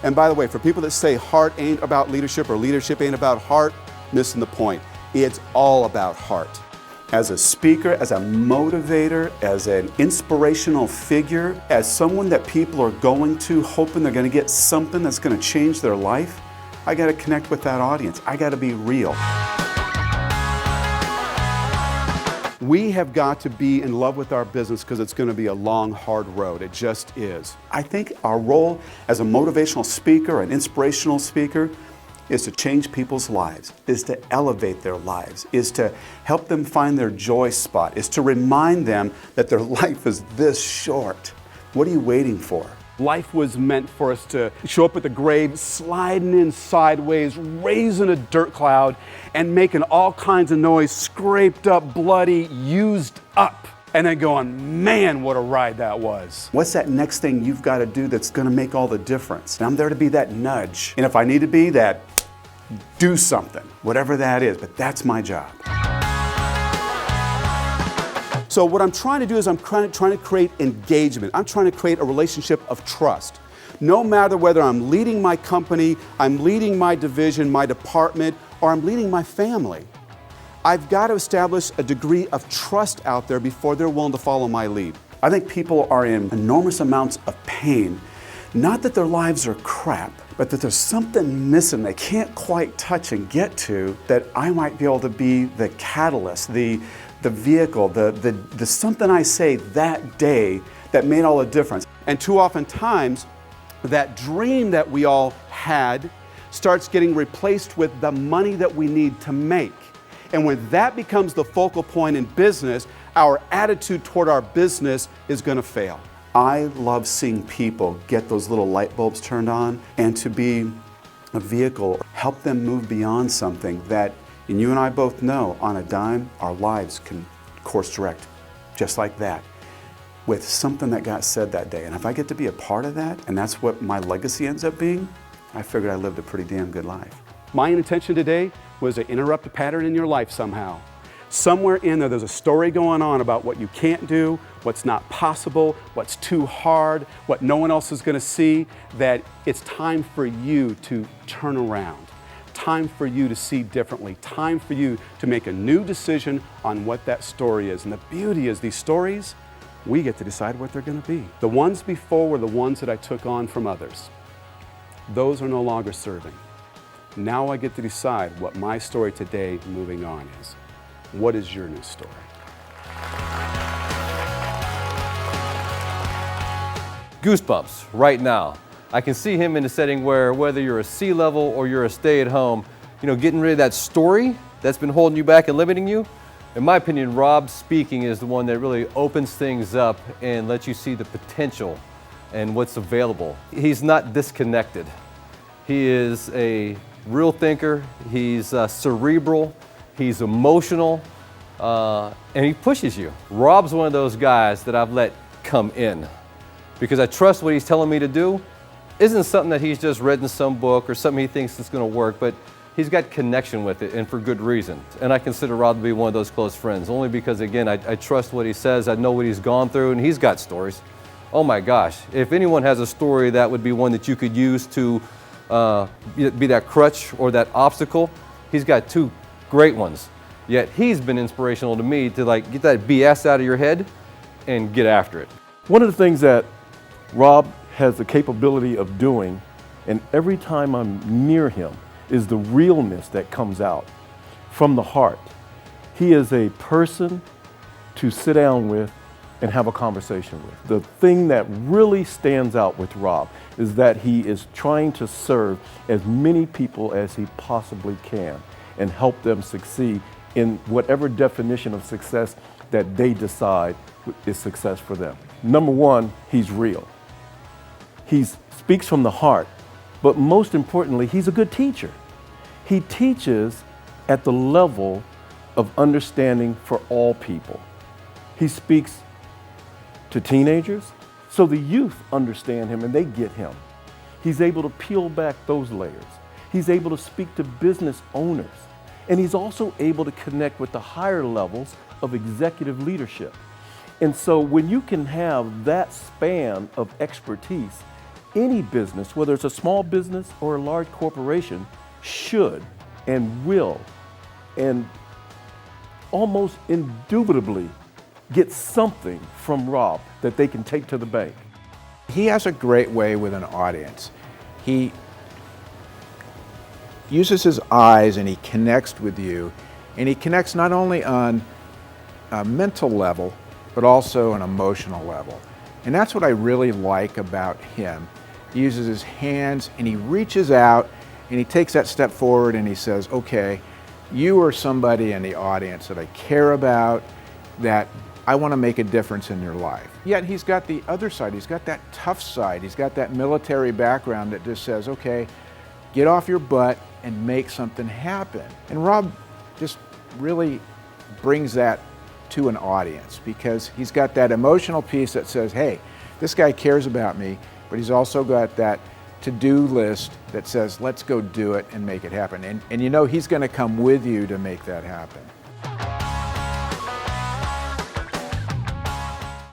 And by the way, for people that say heart ain't about leadership or leadership ain't about heart, missing the point. It's all about heart. As a speaker, as a motivator, as an inspirational figure, as someone that people are going to, hoping they're going to get something that's going to change their life, I got to connect with that audience. I got to be real. We have got to be in love with our business because it's going to be a long, hard road. It just is. I think our role as a motivational speaker, an inspirational speaker, is to change people's lives, is to elevate their lives, is to help them find their joy spot, is to remind them that their life is this short. What are you waiting for? Life was meant for us to show up at the grave, sliding in sideways, raising a dirt cloud, and making all kinds of noise, scraped up, bloody, used up, and then going, man, what a ride that was. What's that next thing you've got to do that's going to make all the difference? And I'm there to be that nudge. And if I need to be that, do something, whatever that is, but that's my job. So what I'm trying to do is I'm trying to create engagement. I'm trying to create a relationship of trust. No matter whether I'm leading my company, I'm leading my division, my department, or I'm leading my family, I've got to establish a degree of trust out there before they're willing to follow my lead. I think people are in enormous amounts of pain, not that their lives are crap, but that there's something missing they can't quite touch and get to, that I might be able to be the catalyst, the vehicle, the something I say that day that made all the difference. And too often times, that dream that we all had starts getting replaced with the money that we need to make. And when that becomes the focal point in business, our attitude toward our business is going to fail. I love seeing people get those little light bulbs turned on, and to be a vehicle, help them move beyond something that, and you and I both know, on a dime, our lives can course direct, just like that, with something that got said that day. And if I get to be a part of that, and that's what my legacy ends up being, I figured I lived a pretty damn good life. My intention today was to interrupt a pattern in your life somehow. Somewhere in there's a story going on about what you can't do, what's not possible, what's too hard, what no one else is going to see, that it's time for you to turn around. Time for you to see differently, time for you to make a new decision on what that story is. And the beauty is these stories, we get to decide what they're going to be. The ones before were the ones that I took on from others. Those are no longer serving. Now I get to decide what my story today moving on is. What is your new story? Goosebumps right now. I can see him in a setting where whether you're a C-level or you're a stay-at-home, getting rid of that story that's been holding you back and limiting you. In my opinion, Robb speaking is the one that really opens things up and lets you see the potential and what's available. He's not disconnected. He is a real thinker. He's cerebral. He's emotional, and he pushes you. Robb's one of those guys that I've let come in because I trust what he's telling me to do. Isn't something that he's just read in some book or something he thinks is going to work, but he's got connection with it, and for good reason. And I consider Robb to be one of those close friends, only because, again, I trust what he says. I know what he's gone through, and he's got stories. Oh my gosh, if anyone has a story, that would be one that you could use to be that crutch or that obstacle. He's got two great ones. Yet he's been inspirational to me to get that BS out of your head and get after it. One of the things that Robb has the capability of doing, and every time I'm near him, is the realness that comes out from the heart. He is a person to sit down with and have a conversation with. The thing that really stands out with Robb is that he is trying to serve as many people as he possibly can and help them succeed in whatever definition of success that they decide is success for them. Number one, he's real. He speaks from the heart, but most importantly, he's a good teacher. He teaches at the level of understanding for all people. He speaks to teenagers, so the youth understand him and they get him. He's able to peel back those layers. He's able to speak to business owners, and he's also able to connect with the higher levels of executive leadership. And so when you can have that span of expertise any business, whether it's a small business or a large corporation, should and will and almost indubitably get something from Robb that they can take to the bank. He has a great way with an audience. He uses his eyes and he connects with you, and he connects not only on a mental level, but also an emotional level. And that's what I really like about him. He uses his hands and he reaches out and he takes that step forward and he says, okay, you are somebody in the audience that I care about, that I want to make a difference in your life. Yet he's got the other side, he's got that tough side, he's got that military background that just says, okay, get off your butt and make something happen. And Robb just really brings that to an audience because he's got that emotional piece that says, hey, this guy cares about me, but he's also got that to-do list that says, let's go do it and make it happen. And you know he's going to come with you to make that happen.